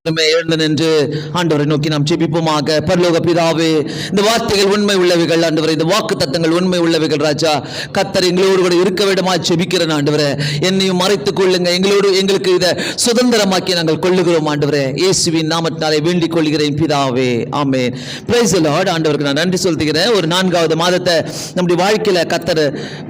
எழுந்து நின்று ஆண்டவரை நோக்கி நாம் ஜெபிப்போமாக. பரலோக பிதாவே, இந்த வார்த்தைகள் உண்மை உள்ளவைகள் ஆண்டவரே, இந்த வாக்கு தத்தங்கள் உண்மை உள்ளவைகள் ராஜா. கர்த்தர் எங்களோடு கூட இருக்க வேண்டுமா ஜெபிக்கிறேன் ஆண்டவரே. என்னையும் மறைத்துக் கொள்ளுங்க, எங்களுக்கு இதை சுதந்திரமாக்கி நாங்கள் கொள்ளுகிறோம் ஆண்டவரே. இயேசுவின் நாமத்தினாலே வேண்டிக் கொள்கிறேன் பிதாவே, ஆமென். Praise the Lord. ஆண்டவருக்கு நான் நன்றி சொல்கிறேன். ஒரு 4வது மாதத்தை நம்முடைய வாழ்க்கையில கர்த்தர்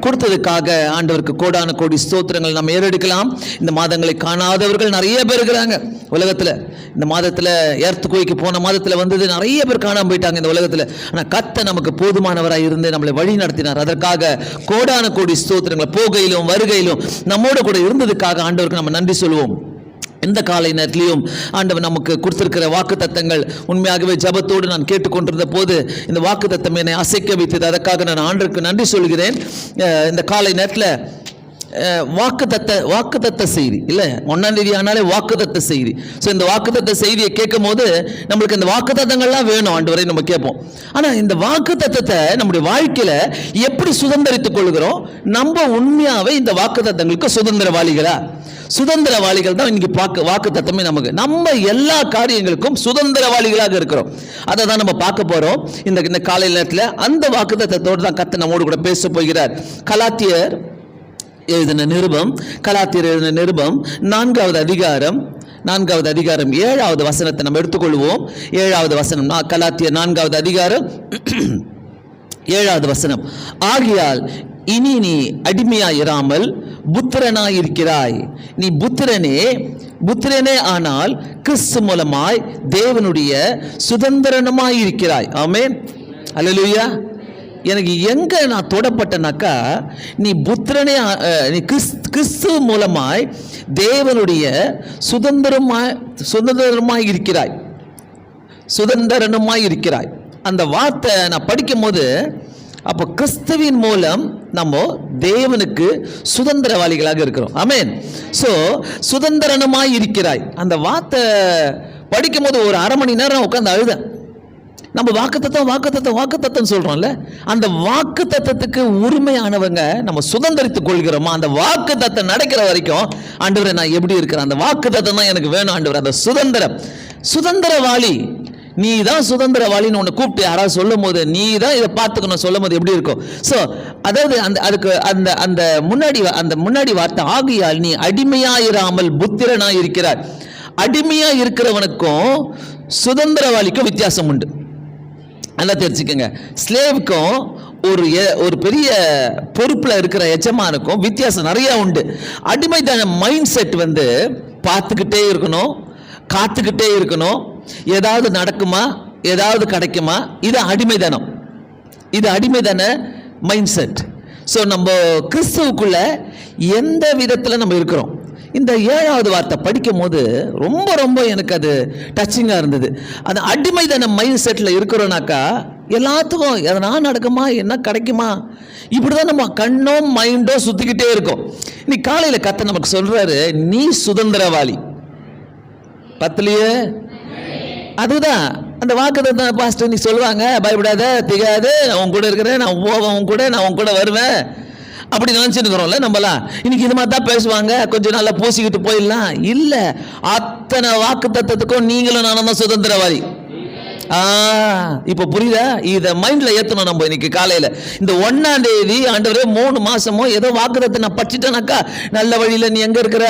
கொடுத்ததுக்காக ஆண்டவருக்கு கோடான கோடி ஸ்தோத்திரங்கள் நாம் ஏறெடுக்கலாம். இந்த மாதங்களை காணாதவர்கள் நிறைய பேர் இருக்கிறாங்க உலகத்துல. இந்த மாதத்துல எர்த்குவேக் போன மாதத்துல வந்தது நிறைய பேர் காணாம போயிட்டாங்க இந்த உலகத்துல. ஆனா கர்த்தர் நமக்கு போதுமானவராய் இருந்து நம்மளை வழி நடத்தினார். அதற்காக கோடான கோடி ஸ்தோத்திரங்கள். போகையிலும் வருகையிலும் நம்மோட கூட இருந்ததுக்காக ஆண்டவருக்கு நம்ம நன்றி சொல்லுவோம். இந்த காலை நேரத்திலையும் ஆண்டவர் நமக்கு கொடுத்திருக்கிற வாக்கு தத்தங்கள் உண்மையாகவே ஜபத்தோடு நான் கேட்டுக்கொண்டிருந்த போது இந்த வாக்கு தத்தம் என்னை அசைக்க வைத்தது. அதற்காக நான் ஆண்டவருக்கு நன்றி சொல்கிறேன். இந்த காலை நேரத்தில் வாக்குத்தத்த செய்தி இல்லை, 1ஆம் தேதி ஆனாலே வாக்குத்தத்த செய்தி. ஸோ இந்த வாக்குத்தத்த செய்தியை கேட்கும் போது நம்மளுக்கு இந்த வாக்குத்தத்தங்கள்லாம் வேணும் ஆண்டவரை நம்ம கேட்போம். ஆனால் இந்த வாக்குத்தத்தத்தை நம்முடைய வாழ்க்கையில எப்படி சுதந்திரித்துக் கொள்கிறோம்? நம்ம உண்மையாவே இந்த வாக்குத்தத்தங்களுக்கு சுதந்திரவாளிகள் தான் இன்னைக்கு வாக்கு தத்தமே நமக்கு. நம்ம எல்லா காரியங்களுக்கும் சுதந்திரவாளிகளாக இருக்கிறோம். அதை தான் நம்ம பார்க்க போறோம் இந்த காலை நேரத்தில். அந்த வாக்கு தத்தத்தோடு தான் கர்த்தர் நம்மோடு கூட பேச போகிறார். கலாத்தியர் எழுதின நிருபம் 4வது அதிகாரம் 7வது வசனத்தை நம்ம எடுத்துக்கொள்வோம். 7வது வசனம், கலாத்தியர் 4வது அதிகாரம் 7வது வசனம். ஆகையால் இனி நீ அடிமையாயிராமல் புத்திரனாயிருக்கிறாய். நீ புத்திரனே ஆனால் கிறிஸ்து மூலமாய் தேவனுடைய சுதந்திரமாயிருக்கிறாய். ஆமென், அல்லேலூயா. எனக்கு எங்க நான் தொடப்பட்டனாக்கா, நீ புத்திரனே, நீ கிறிஸ்து மூலமாய் தேவனுடைய சுதந்திரமாய் இருக்கிறாய். அந்த வார்த்தை நான் படிக்கும் போது, அப்போ கிறிஸ்துவின் மூலம் நம்ம தேவனுக்கு சுதந்திரவாளிகளாக இருக்கிறோம். ஆமென். ஸோ சுதந்திரமாய் இருக்கிறாய். அந்த வார்த்தை படிக்கும் போது ஒரு 1/2 மணி நேரம் உட்காந்து அழுதேன். நம்ம வாக்குத்தத்தம் சொல்றோம்ல, அந்த வாக்கு தத்தத்துக்கு உரிமையானவங்க நம்ம சுதந்திரித்துக் கொள்கிறோமா? அந்த வாக்கு தத்தம் நடக்கிற வரைக்கும் ஆண்டவரே நான் எப்படி இருக்கிறேன், அந்த வாக்கு தத்தம் தான் எனக்கு வேணும் ஆண்டவரே. அந்த சுதந்திரவாளி, நீ தான் சுதந்திரவாளின்னு உன்னை கூப்பிட்டு யாராவது சொல்லும் போது, நீ தான் இதை பார்த்துக்கணும் சொல்லும் போது எப்படி இருக்கும்? ஸோ அதாவது அந்த முன்னாடி வார்த்தை, ஆகையால் நீ அடிமையாயிராமல் புத்திரனாயிருக்கிறாய். அடிமையா இருக்கிறவனுக்கும் சுதந்திரவாளிக்கும் வித்தியாசம் உண்டு. நல்லா தெரிஞ்சுக்கங்க. ஸ்லேவுக்கும் ஒரு பெரிய பொறுப்புல இருக்கிற எஜமானுக்கும் வித்தியாசம் நிறைய உண்டு. அடிமைதான மைண்ட் செட் பார்த்துக்கிட்டே இருக்கணும், காத்துக்கிட்டே இருக்கணும். ஏதாவது நடக்குமா, ஏதாவது கிடைக்குமா, இது அடிமைதான மைண்ட் செட். ஸோ நம்ம கிறிஸ்துவுக்குள்ள எந்த விதத்தில் நம்ம இருக்கிறோம்? இந்த 7வது வார்த்தை படிக்கும் போது ரொம்ப எனக்கு அது டச்சிங்காக இருந்தது. அந்த அடிமைதான மைண்ட் செட்டில் இருக்கிறோம்னாக்கா எல்லாத்துக்கும் எதனா நடக்குமா, என்ன கிடைக்குமா, இப்படிதான் நம்ம கண்ணோ மைண்டோ சுத்திக்கிட்டே இருக்கும். இன்னைக்கு காலையில் கர்த்தர் நமக்கு சொல்றாரு, நீ சுதந்திரவாளி. பத்தலையே? அதுதான் அந்த வாக்குத்தத்தம். பாஸ்டர் நீ சொல்லுவாங்க, பயப்படாத, திகாது, உன் கூட இருக்கிறேன், நான் போவேன், நான் உன் கூட வருவேன், அப்படி நினைச்சுருக்கிறோம்ல நம்மளாம். இன்னைக்கு இது மாதிரி தான் பேசுவாங்க, கொஞ்சம் நல்லா பூசிக்கிட்டு போயிடலாம். இல்லை, அத்தனை வாக்கு தத்தத்துக்கும் நீங்களும் நானும் தான் சுதந்திரவாதி. இப்போ புரியுதா? இதை மைண்ட்ல ஏற்றணும் நம்ம. இன்னைக்கு காலையில் இந்த 1ஆம் தேதி ஆண்டவரே 3 மாசமோ ஏதோ வாக்குத்தத்தை நான் படிச்சுட்டேனாக்கா, நல்ல வழியில் நீ எங்க இருக்கிற,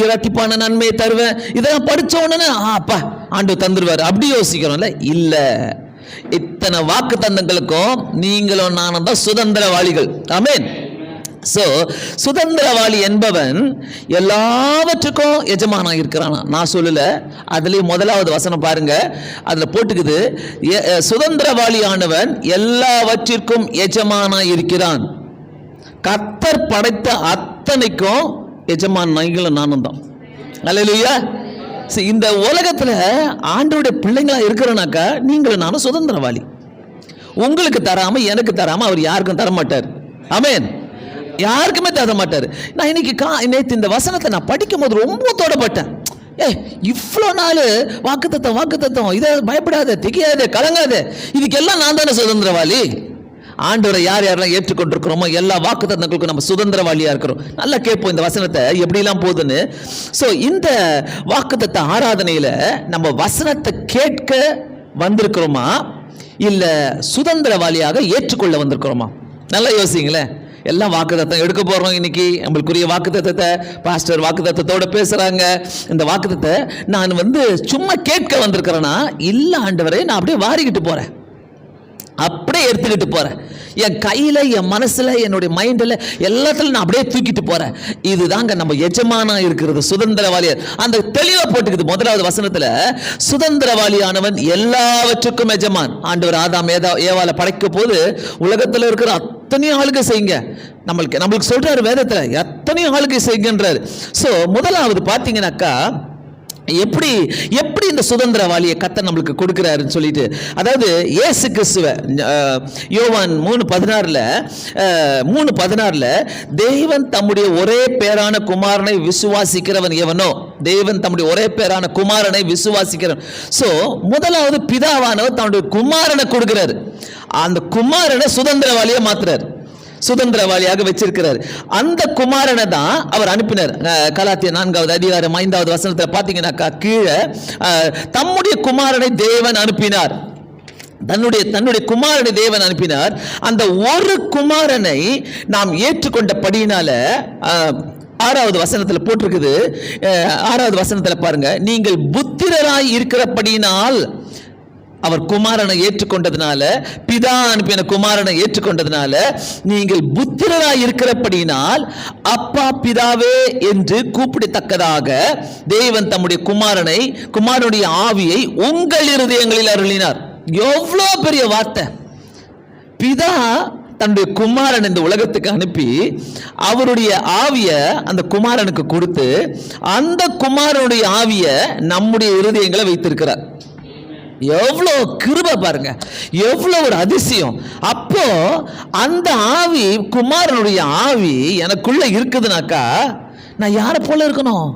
இரட்டிப்பான நன்மையை தருவேன், இதெல்லாம் படிச்ச உடனே அப்பா ஆண்டவர் தந்துருவாரு அப்படி யோசிக்கிறோம்ல. இல்லை, இத்தனை வாக்கு தந்தங்களுக்கும் நீங்களும் நானும் தான் சுதந்திரவாளிகள். ஆமென். ஸோ சுதந்திரவாளி என்பவன் எல்லாவற்றுக்கும் எஜமானாக இருக்கிறானா? நான் சொல்லல, அதுலேயும் 1வது வசனம் பாருங்க, அதில் போட்டுக்குது, சுதந்திரவாளி ஆனவன் எல்லாவற்றிற்கும் எஜமானாக இருக்கிறான். கர்த்தர் படைத்த அத்தனைக்கும் எஜமான் நீங்களும் நானும் தான். அல்லேலூயா. இந்த உலகத்தில் ஆண்டவருடைய பிள்ளைங்களா இருக்கிறனாக்கா நீங்களும் நானும் சுதந்திரவாளி. உங்களுக்கு தராம எனக்கு தராம அவர் யாருக்கும் தர மாட்டார். ஆமென். யாருக்குமே தர மாட்டார். நான் நேற்று இந்த வசனத்தை நான் படிக்கும் போது ரொம்ப தொடப்பட்டேன். இவ்வளோ நாள் வாக்குத்தத்தம், இதை பயப்படாத, திகையாத, கலங்காத, இதுக்கெல்லாம் நான் தானே சுதந்திரவாளி. ஆண்டவரை யார் யாரெல்லாம் ஏற்றுக்கொண்டிருக்கிறோமோ எல்லா வாக்குத்தத்தங்களுக்கும் நம்ம சுதந்திரவாளியா இருக்கிறோம். நல்லா கேட்போம் இந்த வசனத்தை எப்படிலாம் போகுதுன்னு. ஸோ இந்த வாக்குத்தத்த ஆராதனையில நம்ம வசனத்தை கேட்க வந்திருக்கிறோமா இல்ல சுதந்திரவாளியாக ஏற்றுக்கொள்ள வந்திருக்கிறோமா? நல்லா யோசிங்களேன். எல்லாம் வாக்குத்தத்தம் எடுக்க போறோம். இன்னைக்கு நம்மளுக்குரிய வாக்குத்தத்தத்தை பாஸ்டர் வாக்குத்தத்தத்தோட பேசுறாங்க. இந்த வாக்குத்தத்தை நான் சும்மா கேட்க வந்திருக்கிறேன்னா இல்ல ஆண்டவரே, நான் அப்படியே வாரிக்கிட்டு போறேன், அப்படியே எடுத்துக்கிட்டு போறேன். என் கையில, என் மனசுல, என்னுடைய மைண்ட்ல எல்லாத்துல நான் அப்படியே தூக்கிட்டு போறேன். இதுதாங்க நம்ம எஜமானா இருக்கிறது, சுதந்திரவாளியர். அந்த தெளிவா போட்டுக்குது முதலாவது வசனத்துல, சுதந்திரவாளியானவன் எல்லாவற்றுக்கும் எஜமான். ஆண்டவர் ஆதாம் ஏவாளை படைக்க போது உலகத்துல இருக்கிற அத்தனையும் ஆளுகை செய்யுங்க, நம்மளுக்கு சொல்றாரு வேதத்துல, எத்தனையும் ஆளுகை செய்யுங்கன்றாரு. சோ முதலாவது பாத்தீங்கன்னாக்கா எப்படி இந்த சுதந்திரவாளியை கர்த்தர் நம்மளுக்கு கொடுக்கிறாருன்னு சொல்லிட்டு, அதாவது இயேசு கிறிஸ்துவ யோவான் 3:16 தேவன் தம்முடைய ஒரே பேரான குமாரனை விசுவாசிக்கிறவன் எவனோ, தேவன் தம்முடைய ஒரே பேரான குமாரனை விசுவாசிக்கிறவன். சோ முதலாவது பிதாவானவர் தன்னுடைய குமாரனை கொடுக்கிறாரு. அந்த குமாரனை சுதந்திரவாளியை மாத்துறாரு, சுதந்திரவாளியாக வச்சிருக்கிறார். அந்த குமாரனை தான் அவர் அனுப்பினார். கலாத்தியர் 4:5 வசனத்தில் பார்த்தீங்கன்னாக்கா கீழே தம்முடைய குமாரனை தேவன் அனுப்பினார், தன்னுடைய குமாரனை தேவன் அனுப்பினார். அந்த ஒரு குமாரனை நாம் ஏற்றுக்கொண்டபடியினால 6வது வசனத்தில் போட்டிருக்குது. 6வது வசனத்தில் பாருங்க, நீங்கள் புத்திரராய் இருக்கிறபடியினால், அவர் குமாரனை ஏற்றுக்கொண்டதுனால, பிதா அனுப்பின குமாரனை ஏற்றுக்கொண்டதுனால நீங்கள் புத்திரராய் இருக்கிறபடியினால் அப்பா பிதாவே என்று கூப்பிடத்தக்கதாக தேவன் தம்முடைய குமாரனுடைய ஆவியை உங்கள் இருதயங்களில் அருளினார். எவ்வளோ பெரிய வார்த்தை! பிதா தன்னுடைய குமாரன் இந்த உலகத்துக்கு அனுப்பி அவருடைய ஆவிய அந்த குமாரனுக்கு கொடுத்து அந்த குமாரனுடைய ஆவிய நம்முடைய இருதயங்களை வைத்திருக்கிறார். எவ்வளோ கிருபை பாருங்க, எவ்வளோ ஒரு அதிசயம்! அப்போ அந்த ஆவி, குமாரனுடைய ஆவி எனக்குள்ள இருக்குதுனாக்கா நான் யாரை போல இருக்கணும்?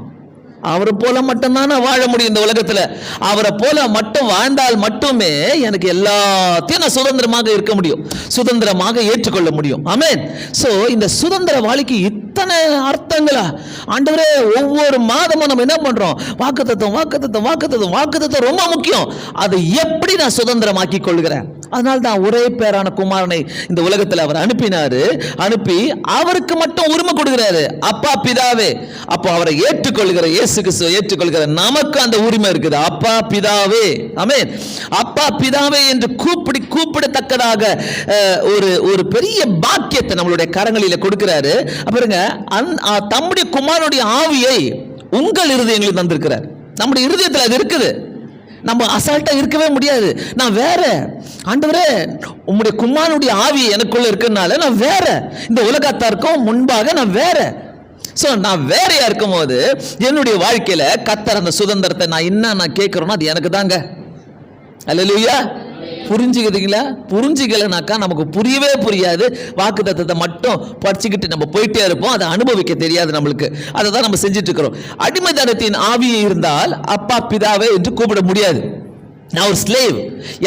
அவரை போல மட்டும்தான் நான் வாழ முடியும் இந்த உலகத்துல. அவரை போல மட்டும் வாழ்ந்தால் மட்டுமே எனக்கு எல்லாத்தையும் நான் சுதந்திரமாக இருக்க முடியும், சுதந்திரமாக ஏற்றுக்கொள்ள முடியும். ஆமென். சோ இந்த சுதந்திரவாளிக்கு இத்தனை அர்த்தங்களா? ஆண்டவரே, ஒவ்வொரு மாதமும் நம்ம என்ன பண்றோம்? வாக்குத்தத்தம் ரொம்ப முக்கியம். அதை எப்படி நான் சுதந்திரமாக்கி கொள்கிறேன்? அதனால தான் ஒரே பேரான குமாரனை இந்த உலகத்தில் அவர் அனுப்பி அவருக்கு மட்டும் உரிமை கொடுக்கிறாரு, அப்பா பிதாவே. அப்போ அவரை ஏற்றுக்கொள்கிற இயேசு கிறிஸ்துவை ஏற்றுக்கொள்கிற நமக்கு அந்த உரிமை இருக்குது, அப்பா பிதாவே. ஆமென். அப்பா பிதாவே என்று கூப்பிடத்தக்கதாக ஒரு பெரிய பாக்கியத்தை நம்மளுடைய கரங்களில கொடுக்கிறாரு. பாருங்க, தம்முடைய குமாரனுடைய ஆவியை உங்கள் இருதயங்களில் தந்திருக்கிறார். நம்முடைய இருதயத்தில் அது இருக்குது, நம்ம அசால்ட்டா இருக்கவே முடியாது. நான் வேற, ஆண்டவரே உம்முடைய குமாரனுடைய ஆவி எனக்குள்ள இருக்கிறதுனால நான் வேற, இந்த உலகத்தாருக்கும் முன்பாக நான் வேற. சோ நான் வேறையா இருக்கும் போது என்னுடைய வாழ்க்கையில கர்த்தர் அந்த சுதந்திரத்தை நான் கேட்கிறேன்னா அது எனக்கு தாங்க. அல்லேலூயா. புரிஞ்சுக்கிறீங்களா? புரிஞ்சுக்கலனாக்கா நமக்கு புரியவே புரியாது. வாக்குத்தத்தத்தை மட்டும் படிச்சுக்கிட்டு நம்ம போயிட்டே இருப்போம், அதை அனுபவிக்க தெரியாது நம்மளுக்கு. அதை தான் நம்ம செஞ்சுட்டு இருக்கிறோம். அடிமைத்தனத்தின் ஆவி இருந்தால் அப்பா பிதாவே என்று கூப்பிட முடியாது. நான் ஒரு ஸ்லேவ்,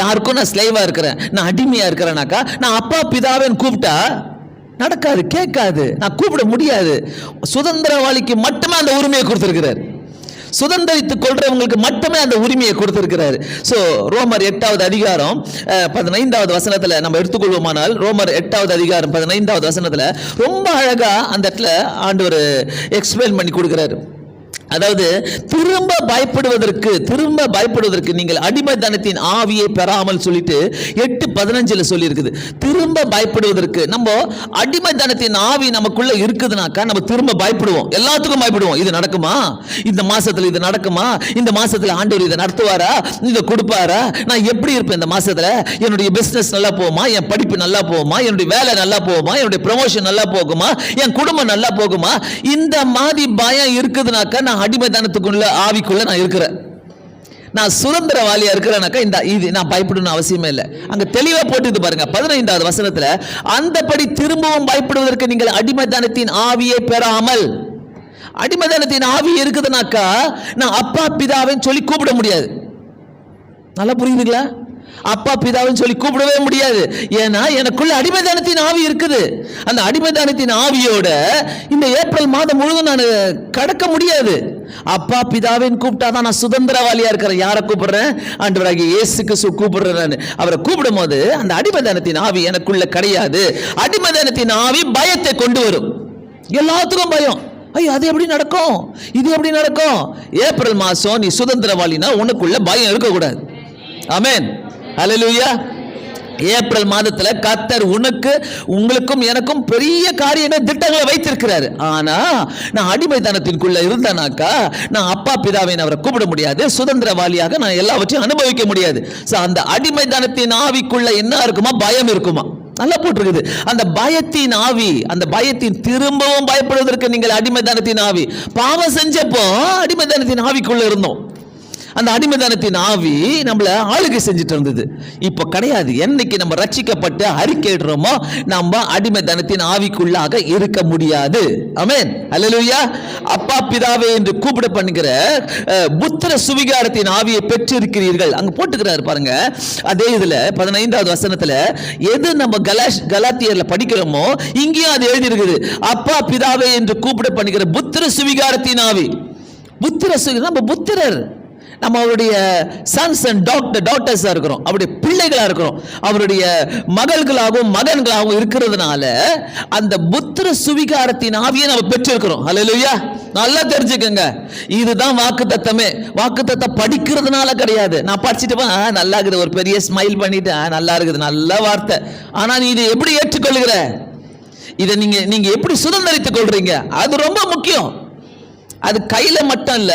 யாருக்கும் நான் ஸ்லேவா இருக்கிறேன், நான் அடிமையா இருக்கிறேனாக்கா நான் அப்பா பிதாவேன்னு கூப்பிட்டா நடக்காது, கேட்காது, நான் கூப்பிட முடியாது. சுதந்திரவாளிக்கு மட்டுமே அந்த உரிமையை கொடுத்திருக்கிறார், சுதந்திரித்துக் கொள்றவங்களுக்கு மட்டுமே அந்த உரிமையை கொடுத்திருக்கிறார். சோ ரோமர் 8:15 வசனத்துல நம்ம எடுத்துக்கொள்வோமானால், ரோமர் 8:15 வசனத்துல ரொம்ப அழகா அந்த இடத்துல ஆண்டவர் எக்ஸ்பிளைன் பண்ணி கொடுக்கிறாரு. அதாவது திரும்ப பயப்படுவதற்கு நீங்கள் அடிமைத்தனத்தின் ஆவியை பெறாமல் சொல்லிட்டு 8:15 சொல்லி இருக்குது. திரும்ப பயப்படுவதற்கு, நம்ம அடிமைத்தனத்தின் ஆவி நமக்குள்ள இருக்குதுனாக்கா நம்ம திரும்ப பயப்படுவோம், எல்லாத்துக்கும் பயப்படுவோம். இது நடக்குமா, இந்த மாசத்துல இது நடக்குமா, இந்த மாசத்துல ஆண்டவர் இதை நடத்துவாரா, இதை கொடுப்பாரா, நான் எப்படி இருப்பேன் இந்த மாசத்துல, என்னுடைய பிசினஸ் நல்லா போகுமா, என் படிப்பு நல்லா போகுமா, என்னுடைய வேலை நல்லா போகுமா, என்னுடைய ப்ரமோஷன் நல்லா போகுமா, என் குடும்பம் நல்லா போகுமா, இந்த மாதிரி பயம் இருக்குதுனாக்கா நான் அடிமைத்தனத்துக்குள்ள ஆவிக்குள்ள நான் இருக்கிறேன். நான் சுதந்திரவாளியா இருக்கிறேனாக்கா இது நான் பயப்படணும் அவசியமே இல்லை. அங்க தெளிவா போட்டு பாருங்க 15 வசனத்துல, அந்தபடி திரும்பவும் பயப்படுவதற்கு நீங்கள் அடிமைத்தனத்தின் ஆவியை பெறாமல். அடிமைத்தனத்தின் ஆவி இருக்குதுனாக்கா நான் அப்பா பிதாவின்னு சொல்லி கூப்பிட முடியாது. நல்லா புரியுதுங்களா? அப்பா பிதாவின்னு சொல்லி கூப்பிடவே முடியாது. ஏன்னா எனக்குள்ள அடிமைதானத்தின் ஆவி இருக்குது. அந்த அடிமைதானத்தின் ஆவியோட இந்த ஏப்ரல் மாதம் முழுவதும் நான் கடக்க முடியாது. அப்பா பிதாவின்னு கூப்பிட்டாதான் நான் சுதந்திரவாளியா இருக்கிறேன். யாரை கூப்பிடுறேன்? ஆண்டவராகிய இயேசு கிறிஸ்துவை கூப்பிடுறேன். நான் அவரை கூப்பிடும் போது அந்த அடிமைதானத்தின் ஆவி எனக்குள்ள கிடையாது. அடிமைதானத்தின் ஆவி பயத்தை கொண்டு வரும். எல்லாத்துக்கும் பயம். ஐயோ, அது எப்படி நடக்கும், இது எப்படி நடக்கும்? ஏப்ரல் மாசம் நீ சுதந்திரவாளினா உனக்குள்ள பயம் இருக்கக்கூடாது. ஆமென், அல்லேலூயா. ஏப்ரல் மாதத்துல கர்த்தர் உங்களுக்கும் எனக்கும் பெரிய காரியங்கள் திட்டங்களை வைத்திருக்கிறாரு. ஆனா நான் அடிமைத்தனத்திற்குள்ள இருந்தேனாக்கா நான் அப்பா பிதாவை அவரை கூப்பிட முடியாது. சுதந்திரவாளியாக நான் எல்லாவற்றையும் அனுபவிக்க முடியாது. அந்த அடிமைத்தனத்தின் ஆவிக்குள்ள என்ன இருக்குமா? பயம் இருக்குமா? நல்லா போட்டிருக்குது. அந்த பயத்தின் ஆவி, அந்த பயத்தின் திரும்பவும் பயப்படுவதற்கு நீங்கள் அடிமைத்தனத்தின் ஆவி. பாவம் செஞ்சப்போ அடிமைத்தனத்தின் ஆவிக்குள்ள இருந்தோம். அந்த அடிமைத்தனத்தின் ஆவி நம்மள ஆளுகை செஞ்சுட்டு இருந்தது. இப்போ கிடையாது. என்னைக்கு நம்ம ரட்சிக்கப்பட்டு அறிக்கையிடுறோமோ நம்ம அடிமைத்தனத்தின் ஆவிக்குள்ளாக இருக்க முடியாது. ஆமென், அல்லேலூயா. அப்பா பிதாவே என்று கூப்பிட பண்ணுகிற புத்திர சுவிகாரத்தின் ஆவியை பெற்றிருக்கிறீர்கள். அங்க போட்டுக்கிறாரு பாருங்க. அதே இதுல 15வது வசனத்துல எது நம்ம கலாத்தியர்ல படிக்கிறோமோ இங்கேயும் அது எழுதி இருக்குது. அப்பா பிதாவே என்று கூப்பிட பண்ணுகிற புத்திர சுவிகாரத்தின் ஆவி. நம்ம புத்திரர், நம்ம அவருடைய சன்ஸ் அண்ட் டாட்டர்ஸா இருக்கிறோம். அவருடைய பிள்ளைகளா இருக்கிறோம். அவருடைய மகள்களாகவும் மகன்களாகவும் இருக்கிறதுனால அந்த புத்திர சுவிகாரத்தின் ஆவியை நம்ம பெற்றிருக்கிறோம். அல்லேலூயா. நல்லா தெரிஞ்சுக்கங்க, இதுதான் வாக்குத்தத்தமே. வாக்குத்தத்தம் படிக்கிறதுனால கிடையாது. நான் படிச்சுட்டு நல்லா இருக்குது, ஒரு பெரிய ஸ்மைல் பண்ணிட்டு நல்லா இருக்குது, நல்ல வார்த்தை. ஆனா நீ இதை எப்படி ஏற்றுக்கொள்ளுகிற, இதை நீங்க எப்படி சுதந்திரித்துக் கொள்றீங்க, அது ரொம்ப முக்கியம். அது கையில மட்டும் இல்ல,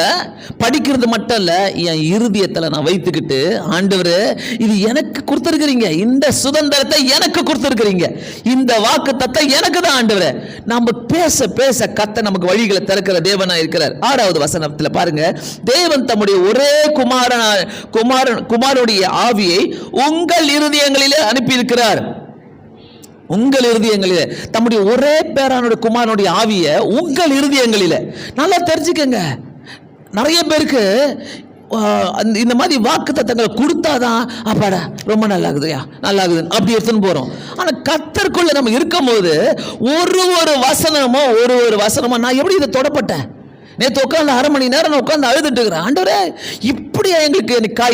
படிக்கிறது மட்டும் இல்ல, என் இருதயத்துல நான் வைத்துக்கிட்டு ஆண்டவரே இது எனக்கு கொடுத்திருக்கிறீங்க, இந்த சுதந்திரத்தை எனக்கு கொடுத்திருக்கிறீங்க, இந்த வாக்குத்தத்தத்தை எனக்கு தான் ஆண்டவரே. நம்ம பேச பேச கர்த்தர் நமக்கு வழிகளை திறக்கிற தேவனா இருக்கிறார். 6வது வசனத்துல பாருங்க, தேவன் தம்முடைய ஒரே குமாரனுடைய ஆவியை உங்கள் இருதயங்களிலே அனுப்பி இருக்கிறார். உங்கள் இருதயங்களிலே தம்முடைய ஒரே பேரானுடைய குமாரனுடைய ஆவியை உங்கள் இருதயங்களிலே. நல்லா தெரிஞ்சுக்கங்க, நிறைய பேருக்கு இந்த மாதிரி வாக்கு தத்தங்களை கொடுத்தாதான் அப்பாடா ரொம்ப நல்லா இருக்குதுயா, நல்லா இருக்குது அப்படி எடுத்துன்னு போறோம். ஆனா கர்த்தருக்குள்ள நம்ம இருக்கும் போது ஒரு வசனமோ நான் எப்படி இதை தொடப்பட்டேன், நேற்று உட்காந்து 1/2 மணி நேரம் நான் உட்காந்து அழுதுட்டு இருக்கிறேன். ஆண்டவரே இப்படியா எங்களுக்கு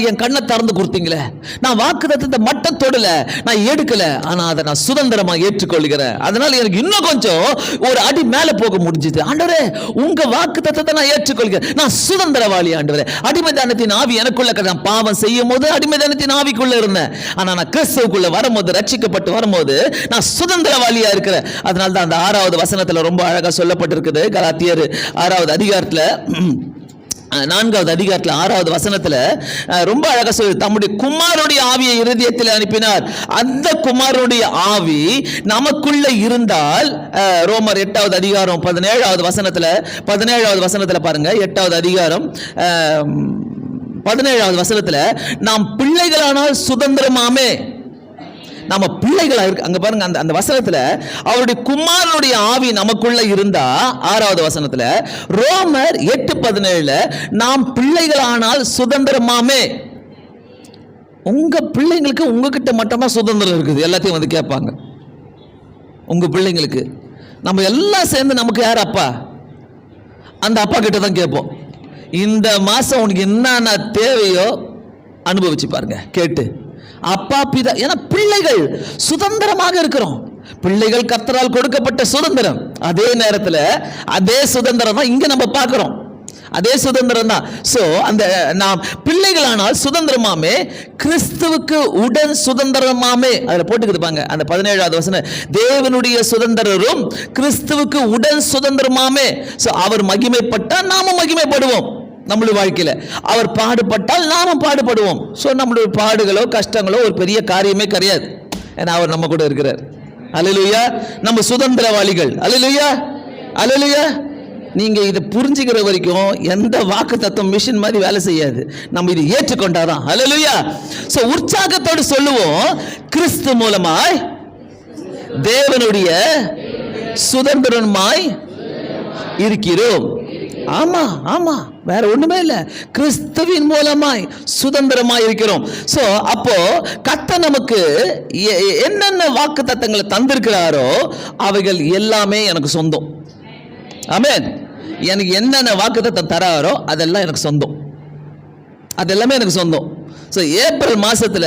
என் கண்ணை திறந்து கொடுத்தீங்களே, நான் வாக்குத்தத்தத்தை மட்டும் தொடல, நான் எடுக்கல, ஆனா அதை நான் சுதந்திரமா ஏற்றுக்கொள்கிறேன். அதனால எனக்கு இன்னும் கொஞ்சம் ஒரு அடி மேல போக முடிஞ்சுது. ஆண்டவரே உங்க வாக்குத்தத்தத்தை நான் ஏற்றுக்கொள்கிறேன், நான் சுதந்திரவாளி. ஆண்டவரே அடிமைதானத்தின் ஆவி எனக்குள்ள, நான் பாவம் செய்யும் போது அடிமைதானத்தின் ஆவிக்குள்ள இருந்தேன். ஆனா நான் கிறிஸ்துவுக்குள்ள வரும்போது, ரட்சிக்கப்பட்டு வரும்போது நான் சுதந்திரவாளியா இருக்கிறேன். அதனால தான் அந்த 6வது வசனத்துல ரொம்ப அழகா சொல்லப்பட்டிருக்குது. கலாத்தியர் 6வது அதிகாரத்துல 4வது அதிகாரத்துல 6வது வசனத்துல ரொம்ப அழகா சொல்லு, தம்முடைய குமாரனுடைய ஆவியை இருதயத்தில் அனுப்பினார். அந்த குமாரனுடைய ஆவி நமக்குள்ள இருந்தால், ரோமர் 8வது அதிகாரம் 17வது வசனத்துல பாருங்க, 8வது அதிகாரம் 17வது வசனத்துல நாம் பிள்ளைகளானால் சுதந்திரமாமே. நம்ம பிள்ளைகளா இருக்கு. அங்க பாருங்க, அந்த வசனத்துல அவருடைய குமாரனுடைய ஆவி நமக்குள்ள இருந்தா, 6வது வசனத்துல ரோமர் 8:17 நாம் பிள்ளைகளானால் சுதந்திரமாமே. உங்க பிள்ளைங்களுக்கு உங்ககிட்ட மட்டுமா சுதந்திரம் இருக்குது? எல்லாத்தையும் வந்து கேட்பாங்க உங்க பிள்ளைங்களுக்கு. நம்ம எல்லாம் சேர்ந்து நமக்கு யார் அப்பா, அந்த அப்பா கிட்ட தான் கேட்போம். இந்த மாசம் உனக்கு என்னென்ன தேவையோ அனுபவிச்சு பாருங்க கேட்டு. அப்பா பிதா, ஏன்னா பிள்ளைகள் சுதந்திரமாக இருக்கிறோம். பிள்ளைகள் கர்த்தரால் கொடுக்கப்பட்ட சுதந்திரம். அதே நேரத்தில் அதே சுதந்திரம் தான் இங்க நம்ம பார்க்கிறோம். அதே சுதந்திரம் தான். சோ அந்த நாம் பிள்ளைகளானால் சுதந்திரமாமே, கிறிஸ்துவுக்கு உடன் சுதந்திரமாமே. அதுல போட்டுக்கிட்டு பாங்க அந்த 17வது வசனம், தேவனுடைய சுதந்திரரும் கிறிஸ்துவுக்கு உடன் சுதந்திரமாமே. சோ அவர் மகிமைப்பட்டா நாம மகிமைப்படுவோம். நம்மளுடைய வாழ்க்கையில அவர் பாடுபட்டால் நாமும் பாடுபடுவோம். ஸோ நம்மளுடைய பாடுகளோ கஷ்டங்களோ ஒரு பெரிய காரியமே கிடையாது. ஏன்னா அவர் நம்ம கூட இருக்கிறார். அல்லேலூயா. நம்ம சுதந்திரவாளிகள். அல்லேலூயா, அல்லேலூயா. நீங்க இதை புரிஞ்சுக்கிற வரைக்கும் எந்த வாக்கு தத்துவம் மிஷின் மாதிரி வேலை செய்யாது. நம்ம இதை ஏற்றுக்கொண்டாதான். அல்லேலூயா. ஸோ உற்சாகத்தோடு சொல்லுவோம், கிறிஸ்து மூலமாய் தேவனுடைய சுதந்திரமாய் இருக்கிறோம். ஆமா ஆமா, வேற ஒண்ணுமே இல்லை. கிறிஸ்துவின் மூலமாய் சுதந்திரமாய் இருக்கிறோம். சோ அப்போ கர்த்தர் நமக்கு என்னென்ன வாக்கு தத்தங்களை தந்திருக்கிறாரோ அவைகள் எல்லாமே எனக்கு சொந்தம். ஆமென். எனக்கு என்னென்ன வாக்கு தத்தம் தராரோ அதெல்லாம் எனக்கு சொந்தம். அதெல்லாமே எனக்கு சொந்தம். ஸோ ஏப்ரல் மாசத்துல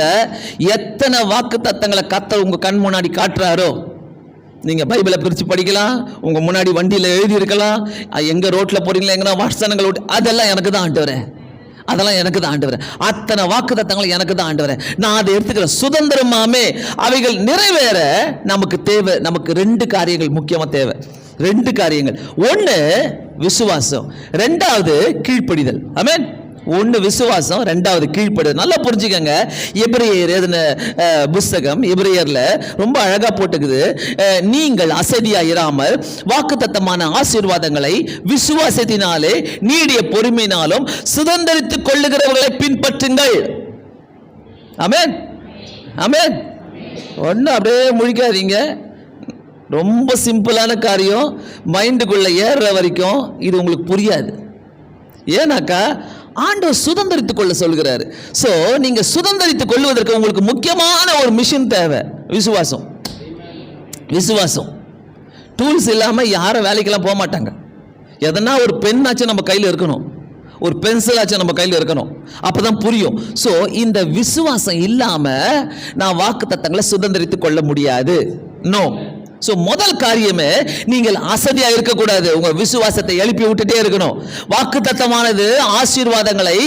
எத்தனை வாக்கு தத்தங்களை கர்த்தர் உங்க கண் முன்னாடி காட்டுறாரோ, நீங்க பைபிளை பிரித்து படிக்கலாம், உங்க முன்னாடி வண்டியில் எழுதி இருக்கலாம், எங்க ரோட்ல போறீங்களா, எங்கன்னா வாட்ஸ்அனங்கள் ஓட்டு, அதெல்லாம் எனக்கு தான் ஆண்டவரே, அதெல்லாம் எனக்கு தான் ஆண்டவரே. அத்தனை வாக்கு தத்தங்கள் எனக்கு தான் ஆண்டவரே. நான் அதை எடுத்துக்கிறேன் சுதந்திரமாமே. அவைகள் நிறைவேற நமக்கு தேவை, நமக்கு 2 காரியங்கள் முக்கியமா தேவை. 2 காரியங்கள். ஒன்று விசுவாசம், 2வது கீழ்ப்படிதல். ஆமென். 1 விசுவாசம், 2வது கீழ்ப்படிதல். நல்லா புரிஞ்சுக்கங்க. எபிரேயர் எழுதின புஸ்தகம் எபிரேயர்ல ரொம்ப அழகா போட்டுக்குது. நீங்கள் அசதியா இராமல் வாக்குத்தத்தமான ஆசீர்வாதங்களை விசுவாசத்தினாலே நீடிய பொறுமையினாலும் சுதந்திரித்துக் கொள்ளுகிறவர்களை பின்பற்றுங்கள். ஆமென், ஆமென். ஒன்றும் அப்படியே முழிக்காதீங்க. ரொம்ப சிம்பிளான காரியம். மைண்டுக்குள்ள ஏறுற வரைக்கும் இது உங்களுக்கு புரியாது. ஏன்னாக்கா ஆண்டவர் சுதந்திரித்துக் கொள்ள சொல்கிறாரு. ஸோ நீங்க சுதந்திரித்துக் கொள்வதற்கு உங்களுக்கு முக்கியமான ஒரு மிஷன் தேவை, விசுவாசம். விசுவாசம் டூல்ஸ் இல்லாமல் யாரும் வேலைக்கெல்லாம் போக மாட்டாங்க. எதனா ஒரு பெண்ணாச்சும் நம்ம கையில் இருக்கணும், ஒரு பென்சிலாச்சும் நம்ம கையில் இருக்கணும், அப்பதான் புரியும். ஸோ இந்த விசுவாசம் இல்லாமல் நான் வாக்கு தத்தங்களை சுதந்திரித்துக் கொள்ள முடியாது. நோ. ஸோ முதல் காரியமே நீங்கள் அசதியா இருக்கக்கூடாது. உங்க விசுவாசத்தை எழுப்பி விட்டுட்டே இருக்கணும். வாக்குத்தத்தமானது ஆசீர்வாதங்களை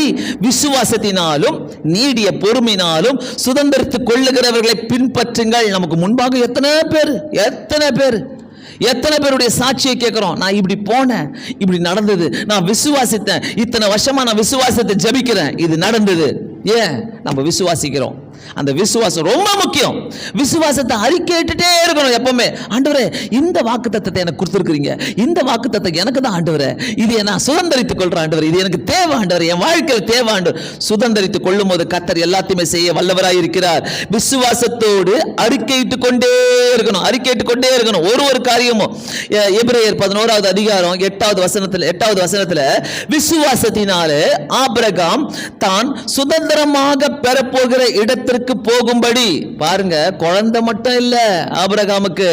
விசுவாசத்தினாலும் நீடிய பொறுமையினாலும் சுதந்திரித்துக் கொள்ளுகிறவர்களை பின்பற்றுங்கள். நமக்கு முன்பாக எத்தனை பேருடைய சாட்சியை கேட்கிறோம். நான் இப்படி போனேன், இப்படி நடந்தது, நான் விசுவாசித்தேன், இத்தனை வருஷமா நான் விசுவாசத்தை ஜபிக்கிறேன், இது நடந்தது. ஏன்? நம்ம விசுவாசிக்கிறோம். அந்த விசுவாசம் ரொம்ப முக்கியம். விசுவாசத்தை அறிக்கையிட்டே இருக்கணும் எப்பவுமே. ஆண்டவரே, இந்த வாக்குத்தத்தத்தை எனக்கு கொடுத்துருக்கிறீங்க, இந்த வாக்குத்தத்தை எனக்கு தான் ஆண்டவரே, இதை நான் சுதந்திரித்துக் கொள்றேன் ஆண்டவர், இது எனக்கு தேவை ஆண்டவர், என் வாழ்க்கையில் தேவை ஆண்டவர். சுதந்திரித்துக் கொள்ளும் போது கர்த்தர் எல்லாத்தையுமே செய்ய வல்லவராய் இருக்கிறார். விசுவாசத்தோடு அறிக்கையிட்டுக் கொண்டே இருக்கணும். ஒரு காரியமும். எபிரேயர் 11வது அதிகாரம் 8வது வசனத்துல விசுவாசத்தினாலே ஆபிரகாம் தான் சுதந்திரமாக பெறப்போகிற இடத்திற்கு போகும்படி, பாருங்க, குழந்தை மட்டும் இல்ல ஆபிரகாமுக்கு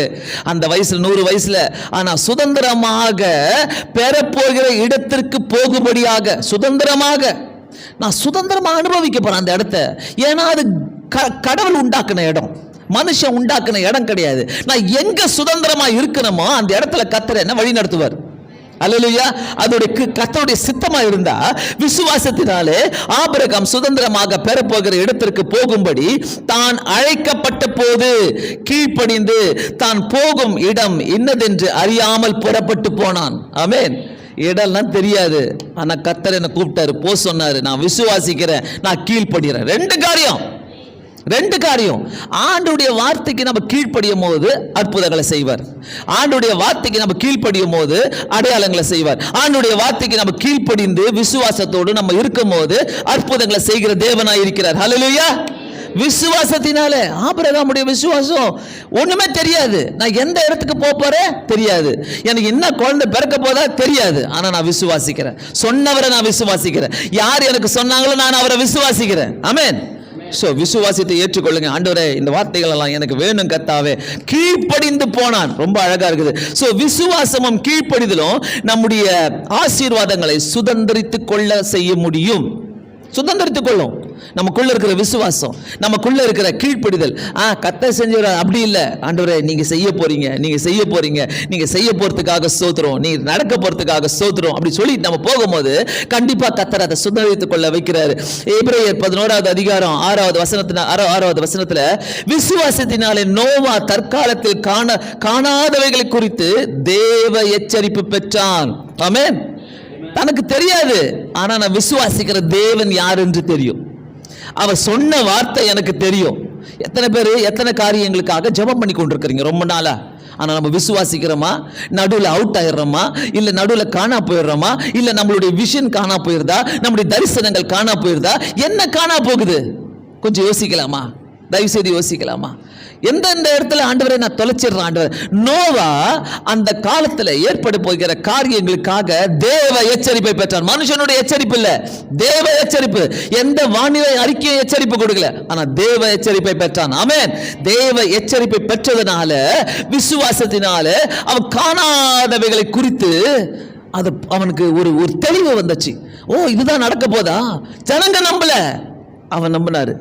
அந்த வயசுல 100 வயசுல, ஆனா சுதந்திரமாக பெறப்போகிற இடத்திற்கு போகும்படியாக, சுதந்திரமாக நான் சுதந்திரமா அனுபவிக்க போறேன் அந்த இடத்தை. ஏன்னா அது கடவுள் உண்டாக்குன இடம், மனுஷன் உண்டாக்குன இடம் கிடையாது. நான் எங்க சுதந்திரமா இருக்கணுமோ அந்த இடத்துல கர்த்தர் என்ன வழி நடத்துவார். அல்லேலூயா. அதோட கர்த்தருடைய சித்தமா இருந்தா விசுவாசத்தினாலே ஆபிரகாம் சுதந்திரமாக பெறப்போகிற இடத்திற்கு போகும்படி தான் அழைக்கப்பட்ட போது கீழ்ப்படிந்து தான் போகும் இடம் இன்னதென்று அறியாமல் புறப்பட்டு போனான். ஆமென். இடம்லாம் தெரியாது, ஆனா கர்த்தர் என்ன கூப்பிட்டாரு, போ சொன்னாரு, நான் விசுவாசிக்கிறேன், நான் கீழ்ப்படுகிறேன். 2 காரியம். ஆண்டுடைய வார்த்தைக்கு நம்ம கீழ்ப்படியும் போது அற்புதங்களை செய்வார். ஆண்டுடைய வார்த்தைக்கு நம்ம கீழ்ப்படியும் போது அடையாளங்களை செய்வார். ஆண்டுடைய வார்த்தைக்கு நம்ம கீழ்ப்படிந்து விசுவாசத்தோடு நம்ம இருக்கும் போது அற்புதங்களை செய்கிற தேவனாய் இருக்கிறார். ஹல்லேலூயா. விசுவாசத்தினாலே ஆபிரகாமுடைய விசுவாசம் ஒண்ணுமே தெரியாது. நான் எந்த இடத்துக்கு போறேன் தெரியாது, எனக்கு என்ன குழந்தை பிறக்க போதா தெரியாது, ஆனா நான் விசுவாசிக்கிறேன். சொன்னவரை நான் விசுவாசிக்கிறேன். யார் எனக்கு சொன்னாங்களோ நான் அவரை விசுவாசிக்கிறேன். ஆமென். சோ விசுவாசத்தை ஏற்றுக்கொள்ளுங்க. ஆண்டவரே, இந்த வார்த்தைகள் எல்லாம் எனக்கு வேணும் கர்த்தாவே. கீழ்ப்படிந்து போனான். ரொம்ப அழகா இருக்குது. சோ விசுவாசமும் கீழ்ப்படிதலும் நம்முடைய ஆசீர்வாதங்களை சுதந்திரித்துக் கொள்ள செய்ய முடியும். சுதந்திரித்துக் கொள்ளும். நமக்குள்ள இருக்கிற விசுவாசம், நமக்குள்ள இருக்கிற கீழ்ப்படிதல். கர்த்தர் செஞ்சுறார், அப்படி இல்லை. ஆண்டவரே, நீங்க செய்ய போறீங்க, நீங்க செய்ய போறதுக்காக ஸ்தோத்திரம், நீ நடக்க போறதுக்காக ஸ்தோத்திரம் அப்படி சொல்லி நம்ம போகும்போது கண்டிப்பா கர்த்தர் அதை சுதந்திரித்துக் கொள்ள வைக்கிறாரு. எபிரேயர் 11வது அதிகாரம் 6வது வசனத்துல விசுவாசத்தினாலே நோவா தற்காலத்தில் காணாதவைகளை குறித்து தேவ எச்சரிப்பு பெற்றான். ஆமென். தனக்கு தெரியாது, ஆனா நான் விசுவாசிக்கிற தேவன் யார் என்று தெரியும். அவர் சொன்ன வார்த்தை எனக்கு தெரியும். எத்தனை பேர் எத்தனை காரியங்களுக்காக ஜெபம் பண்ணி கொண்டிருக்கிறீங்க ரொம்ப நாளா, ஆனா நம்ம விசுவாசிக்கிறோமா? நடுவில் அவுட் ஆயிடுறோமா? இல்ல நடுவில் காணா போயிடுறோமா? இல்ல நம்மளுடைய விஷன் காணா போயிருதா? நம்முடைய தரிசனங்கள் காணா போயிருதா? என்ன காணா போகுது? கொஞ்சம் யோசிக்கலாமா? தயவு செய்து யோசிக்கலாமா? எந்தெந்த இடத்துல ஆண்டவரை நான் தொலைச்சிடுறேன் ஆண்டவர். நோவா அந்த காலத்தில் ஏற்பட போகிற காரியங்களுக்காக தேவ எச்சரிப்பை பெற்றார். மனுஷனுடைய எச்சரிப்பு இல்ல, தேவ எச்சரிப்பு. எந்த வானிலை அறிக்கையும் எச்சரிப்பு கொடுக்கல, ஆனா தேவ எச்சரிப்பை பெற்றான். ஆமென். தேவ எச்சரிப்பை பெற்றதுனால, விசுவாசத்தினால அவன் காணாதவைகளை குறித்து அது அவனுக்கு ஒரு தெளிவு வந்துச்சு. ஓ, இதுதான் நடக்க போதா? ஜனங்க நம்பல, அவன் நம்பினாரு.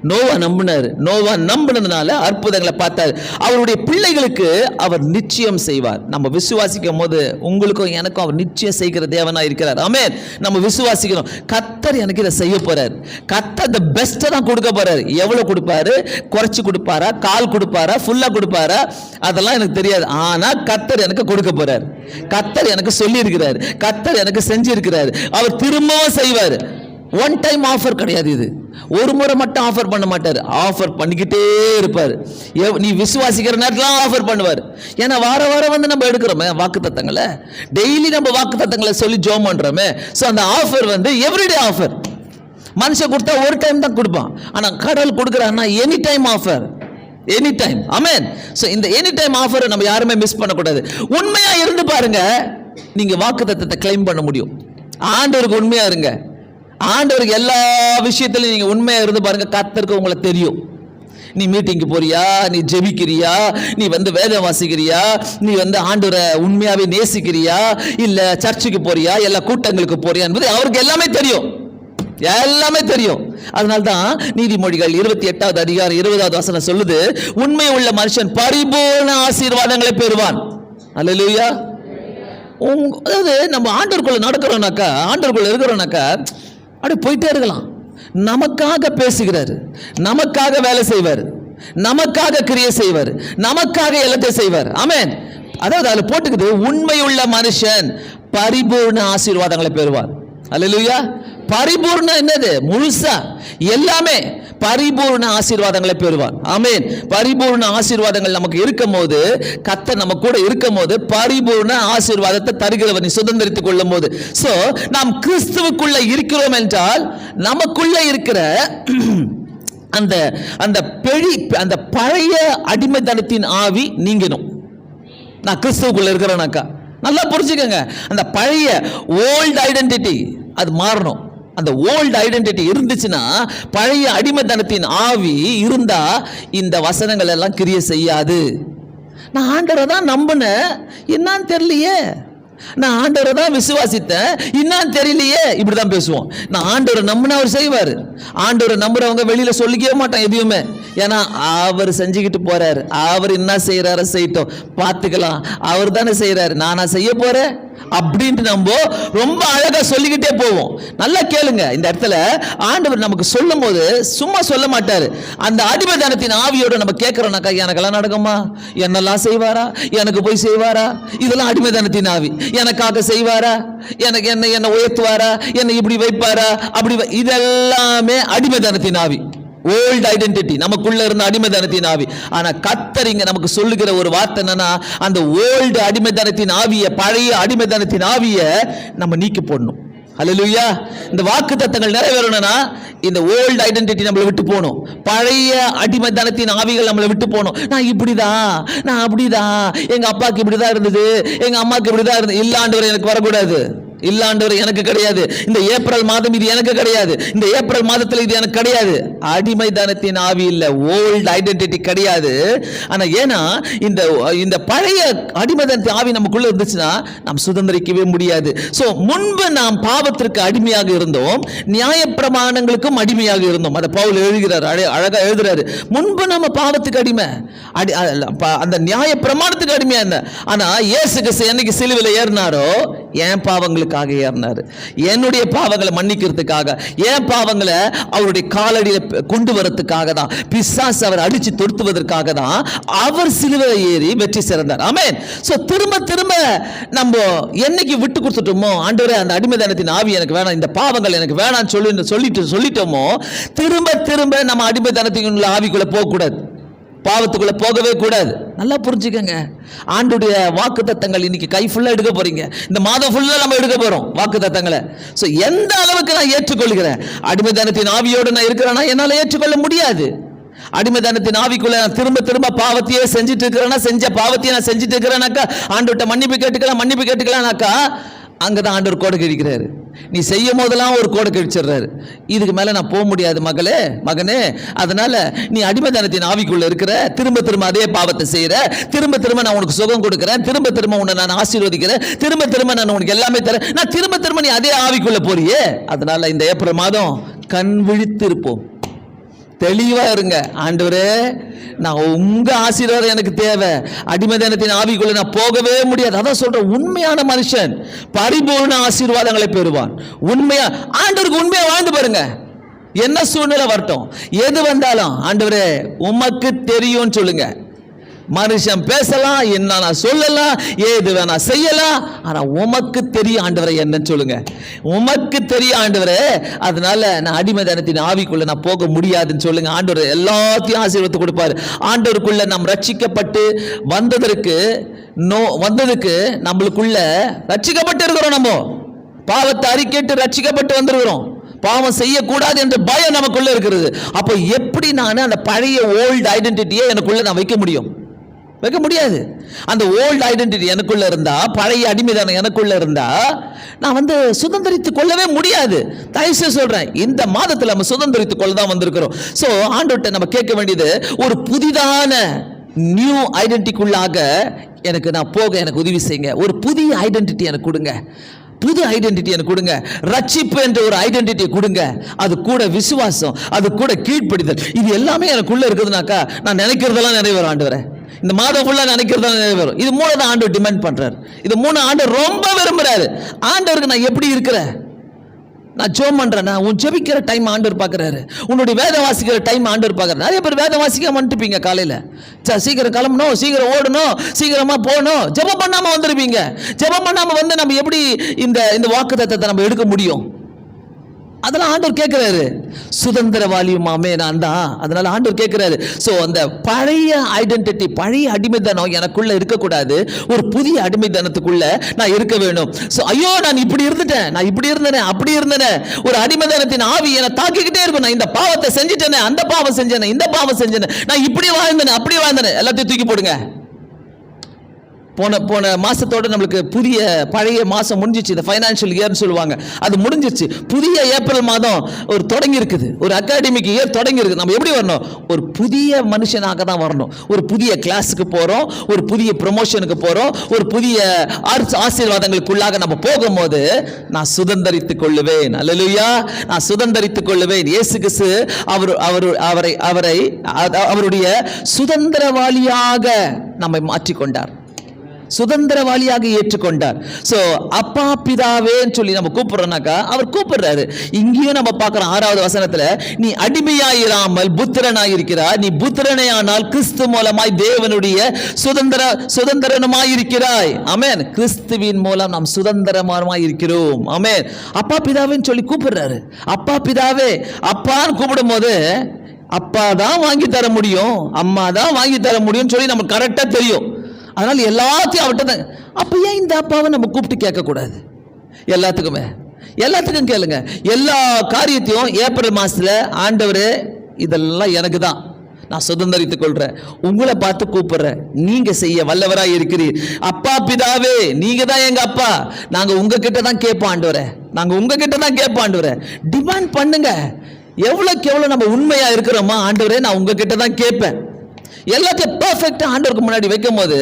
நோவா நம்பினார். நோவா நம்பினதுனால அற்புதங்களை பார்த்தார். அவருடைய பிள்ளைகளுக்கு அவர் நிச்சயம் செய்வார். நம்ம விசுவாசிக்கும் போது உங்களுக்கும் எனக்கும் அவர் நிச்சயம் செய்கிற தேவனா இருக்கிறார். ஆமென். நம்ம விசுவாசிக்கிறோம், கர்த்தர் எனக்கு இதை செய்ய போறார். கர்த்தர் தி பெஸ்ட் தான் கொடுக்க போறாரு. எவ்வளவு கொடுப்பாரு? குறைச்சு கொடுப்பாரா, கால் கொடுப்பாரா, ஃபுல்லா கொடுப்பாரா, அதெல்லாம் எனக்கு தெரியாது. ஆனா கர்த்தர் எனக்கு கொடுக்க போறார். கர்த்தர் எனக்கு சொல்லி இருக்கிறார். கர்த்தர் எனக்கு செஞ்சிருக்கிறார். அவர் திரும்பவும் செய்வார். ஒன் டைம் ஆஃபர் கிடையாது. இது ஒரு முறை மட்டும் ஆஃபர் பண்ண மாட்டார், ஆஃபர் பண்ணிக்கிட்டே இருப்பார். நீ விசுவாசிக்கிற நேரத்தில் ஆஃபர் பண்ணுவார். ஏன்னா வார வாரம் வந்து நம்ம எடுக்கிறோமே வாக்கு தத்தங்களை, டெய்லி நம்ம வாக்கு தத்தங்களை சொல்லி ஜோம் பண்றோமே. ஸோ அந்த ஆஃபர் வந்து எவ்ரிடே ஆஃபர். மனுஷன் கொடுத்தா ஒரு டைம் தான் கொடுப்பான், ஆனால் கடவுள் கொடுக்குறான்னா any time offer, any time. Amen. So இந்த எனி டைம் ஆஃபரை நம்ம யாருமே மிஸ் பண்ணக்கூடாது. உண்மையா இருந்து பாருங்க, நீங்க வாக்கு தத்தத்தை கிளைம் பண்ண முடியும். ஆண்டவருக்கு உண்மையா இருங்க. ஆண்டவருக்கு எல்லா விஷயத்திலும் நீங்க உண்மையா இருந்து பாருங்க, கர்த்தருக்கு உங்களை தெரியும். நீ மீட்டிங்கு போறியா, நீ ஜெபிக்கிறியா, நீ வந்து வேதம் வாசிக்கிறியா, நீ வந்து ஆண்டவரை உண்மையாவே நேசிக்கிறியா, இல்ல சர்ச்சுக்கு போறியா, எல்லா கூட்டங்களுக்கு போறியா என்பது அவருக்கு எல்லாமே தெரியும், எல்லாமே தெரியும். அதனால்தான் நீதிமொழிகள் 28வது அதிகாரம் 20வது வசனம் சொல்லுது, உண்மை உள்ள மனுஷன் பரிபூர்ண ஆசீர்வாதங்களை பெறுவான். அல்லேலூயா. அதாவது நம்ம ஆண்டவருக்குள்ள நடக்கிறோம்னாக்கா, ஆண்டவருக்குள்ள இருக்கிறோம்னாக்கா அப்படி போயிட்டே இருக்கலாம். நமக்காக பேசுகிறார், நமக்காக வேலை செய்வார், நமக்காக கிரியை செய்வார், நமக்காக எல்லாத்தையும் செய்வார். ஆமென். அதாவது அதில் போட்டுக்குது, உண்மையுள்ள மனுஷன் பரிபூர்ண ஆசீர்வாதங்களை பெறுவார். அல்லேலூயா. பரிபூர்ண என்னது? முழுசா எல்லாமே பரிபூர்ண ஆசீர்வாதங்களை பெறுவார். ஆமென். பரிபூர்ண ஆசீர்வாதங்கள் நமக்கு இருக்கும் போது, கர்த்தர் நம்ம கூட இருக்கும் போது பரிபூர்ண ஆசீர்வாதத்தை தருகிறவர் நீ சுதந்திரித்துக் கொள்ளும் போது. சோ நாம் கிறிஸ்துவுக்குள்ள இருக்கிறோம் என்றால் நமக்குள்ள இருக்கிற அந்த அந்த பழைய அடிமைத்தனத்தின் ஆவி நீங்கணும். நான் கிறிஸ்துவுக்குள்ள இருக்கிறேனாக்கா நல்லா புரிஞ்சுக்கங்க, அந்த பழைய ஓல்டு ஐடென்டிட்டி அது மாறணும். அந்த ஓல்டு ஐடென்டிட்டி இருந்துச்சுன்னா, பழைய அடிமைத்தனத்தின் ஆவி இருந்தா இந்த வசனங்கள் எல்லாம் கிரியை செய்யாது. நான் ஆண்டவரை தான் நம்பினேன், என்னன்னு தெரியலையே, நான் ஆண்டவரை தான் விசுவாசித்தேன், என்னன்னு தெரியலையே, இப்படிதான் பேசுவோம். நான் ஆண்டவரை நம்பினா அவர் செய்வார். ஆண்டவரை நம்புறவங்க வெளியில சொல்லிக்கவே மாட்டான் எதையுமே. ஏன்னா அவர் செஞ்சுக்கிட்டு போறாரு, அவர் என்ன செய்யறாரு செய்யட்டும், பார்த்துக்கலாம், அவர் தானே செய்யறாரு, நானா செய்ய போறேன் அப்படின்ட்டு நம்ம ரொம்ப அழகா சொல்லிக்கிட்டே போவோம். நல்லா கேளுங்க, இந்த இடத்துல ஆண்டவர் நமக்கு சொல்லும் போது சும்மா சொல்ல மாட்டாரு. அந்த அடிமைத்தனத்தின் ஆவியோட நம்ம கேட்கிறோம்னாக்கா, எனக்கெல்லாம் நடக்குமா, என்னெல்லாம் செய்வாரா, எனக்கு போய் செய்வாரா, இதெல்லாம் அடிமைத்தனத்தின் ஆவி. எனக்காக செய்வாரா, எனக்கு என்ன உயர்த்துவாரா, என்னை இப்படி வைப்பாரா, அப்படி இதெல்லாமே அடிமைத்தனத்தின் ஆவி. ஓல்டு ஐடென்டிட்டி நமக்குள்ள இருந்த அடிமைத்தனத்தின் ஆவி. ஆனா கர்த்தர் இங்க நமக்கு சொல்லுகிற ஒரு வார்த்தை என்னன்னா, அந்த ஓல்டு அடிமைத்தனத்தின் ஆவிய, பழைய அடிமைத்தனத்தின் ஆவிய நம்ம நீக்கி போடணும். அல்லேலூயா. இந்த வாக்குத்தத்தங்கள் நிறைவேறணும்னா இந்த ஓல்டு ஐடென்டிட்டி நம்மளை விட்டு போகணும், பழைய அடிமைத்தனத்தின் ஆவிகள் நம்மளை விட்டு போகணும். நான் இப்படிதான், நான் அப்படிதான், எங்க அப்பாவுக்கு இப்படிதான் இருந்தது, எங்க அம்மாவுக்கு இப்படிதான் இருந்தது, இல்ல ஆண்டவர் எனக்கு வரக்கூடாது, இல்ல ஆண்டவர் எனக்கு கிடையாது, இந்த ஏப்ரல் மாதம் இது எனக்கு கிடையாது, இந்த ஏப்ரல் மாதத்தில் இது எனக்கு கிடையாது. அடிமைத்தனத்தின் ஆவி இல்ல, ஓல்டு ஐடென்டிட்டி கிடையாது. ஆனா ஏன்னா இந்த பழைய அடிமைத்தனத்தின் ஆவி நமக்குள்ள இருந்துச்சுன்னா நாம் சுதந்திரிக்கவே முடியாது. சோ முன்பு நாம் பாவத்திற்கு அடிமையாக இருந்தோம், நியாயப்பிரமாணங்களுக்கும் அடிமையாக இருந்தோம். அதை பவுல் எழுதுகிறார், அழகா எழுதுறாரு. முன்பு நம்ம பாவத்துக்கு அடிமை, அந்த நியாய பிரமாணத்துக்கு அடிமையா இருந்த. ஆனா இயேசு கிறிஸ்து என்னைக்கு சிலுவையில் ஏறினாரோ, என் பாவங்களுக்கு ஏறினாரு, என்னுடைய பாவங்களை மன்னிக்கிறதுக்காக, என் பாவங்களை அவருடைய காலடியில கொண்டு வரதுக்காக தான், பிசாசு அவர் அடிச்சு தொடுத்துவதற்காக தான் அவர் சிலுவையை ஏறி வெற்றி சிறந்தார். ஆமென். சோ திரும்ப திரும்ப நம்ம என்னைக்கு விட்டு கொடுத்துட்டோமோ, ஆண்டவரே அந்த அடிமைத்தனத்தின் ஆவி எனக்கு வேணாம், இந்த பாவங்கள் எனக்கு வேணாம்னு சொல்லிட்டோமோ, திரும்ப திரும்ப நம்ம அடிமைத்தனத்தின் ஆவிக்குள்ள போக கூடாது, பாவத்துக்குள்ள போகவே கூடாது. நல்லா புரிஞ்சுக்கங்க, ஆண்டுடைய வாக்கு தத்தங்கள் இன்னைக்கு கை ஃபுல்லா எடுக்க போறீங்க, இந்த மாதம் ஃபுல்லா நம்ம எடுக்க போறோம் வாக்கு தத்தங்களை. சோ எந்த அளவுக்கு நான் ஏற்றுக்கொள்கிறேன், அடிமைத்தனத்தின் ஆவியோடு நான் இருக்கிறேன்னா என்னால ஏற்றுக்கொள்ள முடியாது. அடிமைத்தனத்தின் ஆவிக்குள்ள நான் திரும்ப திரும்ப பாவத்தையே செஞ்சுட்டு இருக்கிறேன்னா, செஞ்ச பாவத்தையே நான் செஞ்சுட்டு இருக்கிறேனாக்கா, ஆண்டவர்கிட்ட மன்னிப்பு கேட்டுக்கலாம்னாக்கா, அங்கதான் ஆண்டவர் கோடை கிழிக்கிறாரு. நீ செய்யும் போதெல்லாம் ஒரு கோடை கிழிச்சிடுறாரு. இதுக்கு மேல நான் போக முடியாது மகனே, அதனால நீ அடிமைத்தனத்தின் ஆவிக்குள்ள இருக்கிற, திரும்ப திரும்ப அதே பாவத்தை செய்யற, திரும்ப திரும்ப நான் உனக்கு சுகம் கொடுக்கிறேன், திரும்ப திரும்ப உன்னை நான் ஆசீர்வதிக்கிறேன், திரும்ப திரும்ப நான் உனக்கு எல்லாமே தரேன், நான் திரும்ப திரும்ப நீ அதே ஆவிக்குள்ள போறியே. அதனால இந்த ஏப்ரல் மாதம் கண் விழித்து இருப்போம், தெளிவா இருங்க. ஆண்டவரே, நான் உங்க ஆசீர்வாதம் எனக்கு தேவை, அடிமைத்தனத்தின் ஆவிக்குள்ள நான் போகவே முடியாது. அதான் சொல்ற, உண்மையான மனுஷன் பரிபூர்ண ஆசீர்வாதங்களை பெறுவான். உண்மையா ஆண்டவருக்கு உண்மையா வாழ்ந்து பாருங்க. என்ன சூழ்நிலை வரட்டும், எது வந்தாலும் ஆண்டவரே உமக்கு தெரியும் சொல்லுங்க. மனுஷன் பேசலாம், என்ன நான் சொல்லலாம், ஏது வேணா செய்யலாம், ஆனா உமக்கு தெரியும் ஆண்டவரே என்னன்னு சொல்லுங்க. உமக்கு தெரியும் ஆண்டவரே, அதனால நான் அடிமைத்தனத்தின் ஆவிக்குள்ள நான் போக முடியாதுன்னு சொல்லுங்க. ஆண்டவர் எல்லாத்தையும் ஆசீர்வாதத்தை கொடுப்பாரு. ஆண்டவருக்குள்ள நாம் ரட்சிக்கப்பட்டு வந்ததுக்கு நம்மளுக்குள்ள ரட்சிக்கப்பட்டு இருக்கிறோம். நம்ம பாவத்தை அறிக்கைட்டு ரட்சிக்கப்பட்டு வந்திருக்கிறோம். பாவம் செய்யக்கூடாது என்ற பயம் நமக்குள்ள இருக்கிறது. அப்போ எப்படி நான் அந்த பழைய ஓல்டு ஐடென்டிட்டியை எனக்குள்ள நான் வைக்க முடியாது. அந்த ஓல்டு ஐடென்டிட்டி எனக்குள்ள இருந்தா, பழைய அடிமைதானம் எனக்குள்ள இருந்தா, நான் சுதந்திரித்துக் கொள்ளவே முடியாது. தயவுசெய்து சொல்றேன், இந்த மாதத்தில் நம்ம சுதந்திரித்துக் கொள்ள தான் வந்திருக்கிறோம். ஸோ ஆண்டவர்கிட்ட நம்ம கேட்க வேண்டியது, ஒரு புதிதான நியூ ஐடென்டிட்டிக்குள்ளாக எனக்கு உதவி செய்யுங்க. ஒரு புதிய ஐடென்டிட்டி எனக்கு கொடுங்க, புது ஐடென்டிட்டி எனக்கு கொடுங்க. ரட்சிப்பு என்ற ஒரு ஐடென்டிட்டி கொடுங்க. அது கூட விசுவாசம், அது கூட கீழ்ப்படிதல், இது எல்லாமே எனக்குள்ள இருக்குதுனாக்கா நான் நினைக்கிறதெல்லாம் நிறைவேறும். ஆண்டவரே, இந்த மாதம் ஃபுல்லா நினைக்கிறதெல்லாம் நிறைவேறும். இது மூணு தான் ஆண்டவர் டிமாண்ட் பண்றாரு. இது மூணு ஆண்டவர் ரொம்ப விரும்புறாரு. ஆண்டவருக்கு நான் எப்படி இருக்கிறேன், நான் ஜெபம் பண்றேன், உன் ஜெபிக்கிற டைம் ஆண்டவர் பார்க்கறாரு, உன்னுடைய வேதம் வாசிக்கிற டைம் ஆண்டவர் பார்க்கறாரு. நிறைய பேர் வேதம் வாசிக்க வந்துட்டுப்பீங்க, காலையில சீக்கிரம் கிளம்பணும், சீக்கிரம் ஓடணும், சீக்கிரமா போகணும், ஜெபம் பண்ணாம வந்துருப்பீங்க. ஜெபம் பண்ணாம நம்ம எப்படி இந்த வாக்குத்தத்தத்தை நம்ம எடுக்க முடியும்? அதெல்லாம் ஆண்டவர் கேட்கிறாரு. சுதந்திரவாளியுமாமே நான் தான். அதனால ஆண்டவர் கேட்கிறாரு. ஸோ அந்த பழைய ஐடென்டிட்டி, பழைய அடிமைத்தனம் எனக்குள்ள இருக்கக்கூடாது. ஒரு புதிய அடிமைத்தனத்துக்குள்ள நான் இருக்க வேணும். ஸோ ஐயோ, நான் இப்படி இருந்துட்டேன், நான் இப்படி இருந்தேனே, அப்படி இருந்தேனே, ஒரு அடிமைத்தனத்தின் ஆவி என்னை தாக்கிக்கிட்டே இருக்கும். நான் இந்த பாவத்தை செஞ்சுட்டேனே, அந்த பாவம் செஞ்சேனே, இந்த பாவம் செஞ்சேனே, நான் இப்படி வாழ்ந்தேனே, அப்படி வாழ்ந்தேனே, எல்லாத்தையும் தூக்கி போடுங்க. போன மாசத்தோட நம்மளுக்கு பழைய மாசம் முடிஞ்சிச்சு. இந்த ஃபைனான்சியல் இயர்னு சொல்லுவாங்க, அது முடிஞ்சிச்சு. புதிய ஏப்ரல் மாதம் ஒரு தொடங்கி இருக்குது, ஒரு அகாடமிக் இயர் தொடங்கி இருக்குது. நம்ம எப்படி வரணும்? ஒரு புதிய மனுஷனாக தான் வரணும். ஒரு புதிய கிளாஸுக்கு போறோம், ஒரு புதிய ப்ரமோஷனுக்கு போறோம், ஒரு புதிய ஆசீர்வாதங்களுக்குள்ளாக நம்ம போகும்போது நான் சுதந்திரித்துக் கொள்ளுவேன். அல்லேலூயா, நான் சுதந்திரித்துக் கொள்ளுவேன். இயேசு கிறிஸ்து அவருடைய சுதந்திரவாளியாக நம்மை மாற்றிக்கொண்டார், சுதந்திரவாளியாக ஏற்றுக்கொண்டார். சோ அப்பா பிதாவேன்னு சொல்லி நம்ம கூப்பிடுறோம்னாக்கா அவர் கூப்பிடுறாரு. இங்கேயும் நம்ம பார்க்கிறோம் 6வது வசனத்துல, நீ அடிமையாயிராமல் புத்திரனாயிருக்கிறாய், நீ புத்திரனையானால் கிறிஸ்து மூலமாய் தேவனுடைய சுதந்திரமாய் இருக்கிறாய். ஆமென். கிறிஸ்துவின் மூலம் நாம் சுதந்திரமாய் இருக்கிறோம். ஆமென். அப்பா பிதாவேன்னு சொல்லி கூப்பிடுறாரு. அப்பா பிதாவே, அப்பான்னு கூப்பிடும் போது அப்பா தான் வாங்கி தர முடியும், அம்மா தான் வாங்கி தர முடியும்னு சொல்லி நமக்கு கரெக்டா தெரியும். அதனால எல்லாத்தையும் அவர்கிட்ட தான். அப்ப ஏன் இந்த அப்பாவை நம்ம கூப்பிட்டு கேட்கக்கூடாது? எல்லாத்துக்கும் கேளுங்க. எல்லா காரியத்தையும் ஏப்ரல் மாசத்துல ஆண்டவரே இதெல்லாம் எனக்கு தான், நான் சுதந்திரித்துக் கொள்றேன், உங்களை பார்த்து கூப்பிடுறேன், நீங்க செய்ய வல்லவராய் இருக்கிறீர். அப்பா பிதாவே, நீங்க தான் எங்க அப்பா, நாங்க உங்ககிட்ட தான் கேட்போம் ஆண்டவரே, நாங்க உங்ககிட்ட தான் கேட்போம் ஆண்டவரே. டிமாண்ட் பண்ணுங்க. எவ்வளவுக்கு எவ்வளவு நம்ம உண்மையா இருக்கிறோமா, ஆண்டவரே நான் உங்ககிட்ட தான் கேட்பேன். எல்லாத்தையும் பெர்ஃபெக்ட்டா ஆண்டவருக்கு முன்னாடி வைக்கும் போது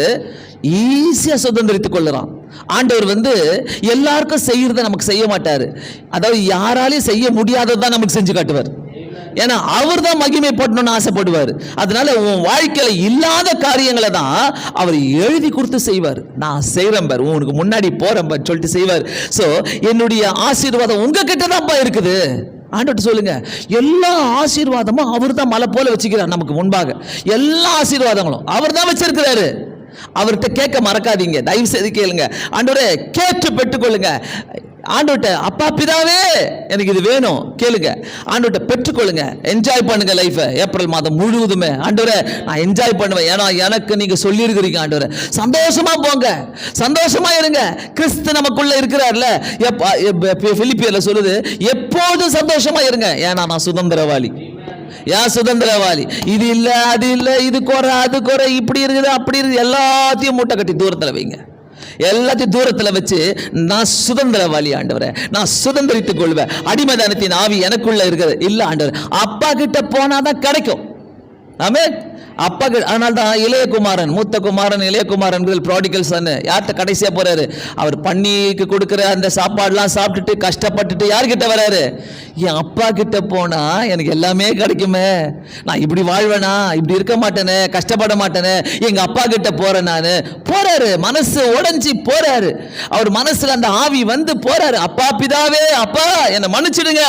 ஈஸியா சுதந்திரித்துக் கொள்ளலாம். ஆண்டவர் எல்லாருக்கும் செய்யறத நமக்கு செய்ய மாட்டாரு. அதாவது யாராலையும் செய்ய முடியாததான் நமக்கு செஞ்சு காட்டுவார். ஏன்னா அவர் தான் மகிமைப்படணும்னு ஆசைப்படுவார். அதனால உன் வாழ்க்கையில இல்லாத காரியங்களை தான் அவர் எழுதி கொடுத்து செய்வார். நான் செய்யறேன் பார், உனக்கு முன்னாடி போறேன் பார் சொல்லிட்டு செய்வார். சோ என்னுடைய ஆசீர்வாதம் உங்ககிட்ட தான்ப்பா இருக்குது. ஆண்டவர்கிட்ட சொல்லுங்க. எல்லா ஆசீர்வாதமும் அவர் தான் மலை போல வச்சுக்கிறார் நமக்கு முன்பாக. எல்லா ஆசீர்வாதங்களும் அவர் தான் வச்சிருக்கிறாரு. அவர்கிட்ட கேட்க மறக்காதீங்க, தயவு செய்து கேளுங்க. ஆண்டவரே கேட்டு பெற்றுக்கொள்ளுங்க. ஆண்டவர்கிட்ட அப்பா பிதாவே எனக்கு இது வேணும் கேளுங்க. ஆண்டவர்கிட்ட பெற்றுக்கொள்ளுங்க. என்ஜாய் பண்ணுங்க லைஃபை. ஏப்ரல் மாதம் முழுவதுமே ஆண்டவரே நான் என்ஜாய் பண்ணுவேன், ஏன்னா எனக்கு நீங்க சொல்லி இருக்கிறீங்க. ஆண்டவரே சந்தோஷமா போங்க, சந்தோஷமா இருங்க. கிறிஸ்து நமக்குள்ள இருக்கிறார்ல, பிலிப்பியர்ல சொல்லுது எப்போதும் சந்தோஷமா இருங்க, ஏன்னா நான் சுதந்திரவாளி. யார் சுதந்திரவாளி? இது இல்லை, அது இல்லை, இது குறை, அது குறை, இப்படி இருக்குது, அப்படி இருக்குது, எல்லாத்தையும் மூட்டை கட்டி தூரத்தில் வைங்க. எல்லாத்தையும் தூரத்தில் வச்சு, நான் சுதந்திரவாளி ஆண்டவரே, நான் சுதந்திரித்துக் கொள்வேன், அடிமைதானத்தின் ஆவி எனக்குள்ள இருக்குது. இல்லை ஆண்டவர், அப்பா கிட்ட போனாதான் கிடைக்கும். ஆமென். அப்பா அதனால தான் இளையகுமாரன், மூத்த குமாரன் இளையகுமாரன் ப்ராடிகல் சன் யார்கிட்ட கடைசியா போறாரு? அவர் பண்ணிக்கு கொடுக்குற அந்த சாப்பாடுலாம் சாப்பிட்டுட்டு கஷ்டப்பட்டுட்டு யார்கிட்ட வராரு? என் அப்பா கிட்ட போனா எனக்கு எல்லாமே கிடைக்குமே, நான் இப்படி வாழ்வேனா, இப்படி இருக்க மாட்டேனே, கஷ்டப்பட மாட்டேனே, எங்க அப்பா கிட்ட போறேன் நானு. போறாரு, மனசு உடைஞ்சி போறாரு. அவர் மனசுல அந்த ஆவி வந்து போறாரு. அப்பா பிதாவே, அப்பா என்னை மன்னிச்சிடுங்க.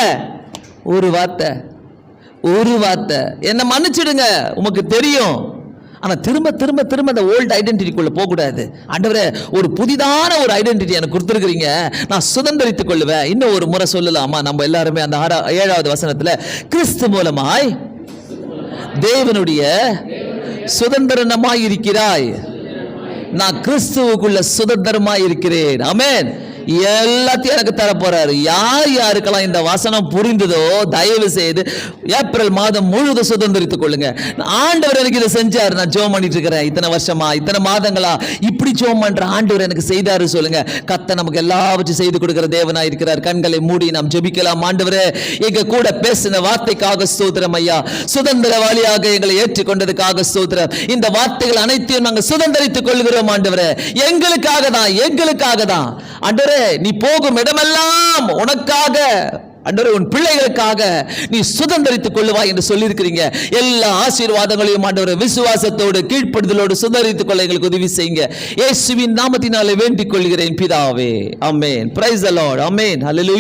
ஒரு வார்த்தை, என்னை மன்னிச்சிடுங்க, உமக்கு தெரியும். ஆனா திரும்ப திரும்ப திரும்ப அந்த ஓல்டு ஐடென்டிட்டிக்குள்ள போக கூடாது. ஆண்டவரே, ஒரு புதிதான ஒரு ஐடென்டிட்டி எனக்கு கொடுத்துருக்கிறீங்க, நான் சுதந்திரித்துக் கொள்ளுவேன். இன்னும் ஒரு முறை சொல்லலாமா? நம்ம எல்லாருமே அந்த 7வது வசனத்துல, கிறிஸ்து மூலமாய் தேவனுடைய சுதந்திரமாய் இருக்கிறாய், நான் கிறிஸ்துவுக்குள்ள சுதந்திரமாய் இருக்கிறேன். ஆமென். எல்லாத்தையும் எனக்கு தர போறாரு. யாருக்கெல்லாம் இந்த வசனம் புரிந்ததோ தயவு செய்து ஏப்ரல் மாதம் முழுவதும் சுதந்திரித்துக் கொள்ளுங்க. ஆண்டவர் எனக்கு இதை செஞ்சார், நான் ஜெபம் பண்ணிட்டு இருக்கிறேன் இத்தனை வருஷமா, இத்தனை மாதங்களா, இப்படி ஜெபம் பண்ற ஆண்டவர் எனக்கு செய்தாரு சொல்லுங்க. கர்த்தர் நமக்கு எல்லாவற்றையும் செய்து கொடுக்கிற தேவனா இருக்கிறார். கண்களை மூடி நாம் ஜெபிக்கலாம். ஆண்டவரே, எங்க கூட பேசின வார்த்தைக்காக ஸ்தோத்திரம் ஐயா. சுதந்திரவாளியாக எங்களை ஏற்றுக்கொண்டதுக்காக ஸ்தோத்திரம். இந்த வார்த்தைகள் அனைத்தையும் நாங்கள் சுதந்திரித்துக் கொள்கிறோம் ஆண்டவரே. எங்களுக்காக தான் ஆண்டவரே, நீ போகும் இடமெல்லாம் உனக்காக ஆண்டவரே, உன் பிள்ளைகளுக்காக நீ சுதந்திரித்துக் கொள்ளுவாய் என்று சொல்லி இருக்கிறீங்க. எல்லா ஆசீர்வாதங்களையும் ஆண்டவரே விசுவாசத்தோடு கீழ்ப்படுதலோடு சுதந்திரித்துக் கொள்ள எங்களுக்கு உதவி செய்யுங்க. இயேசுவின் நாமத்தினாலே வேண்டிக் கொள்கிறேன் பிதாவே. Amen. Praise the Lord. Amen. Hallelujah.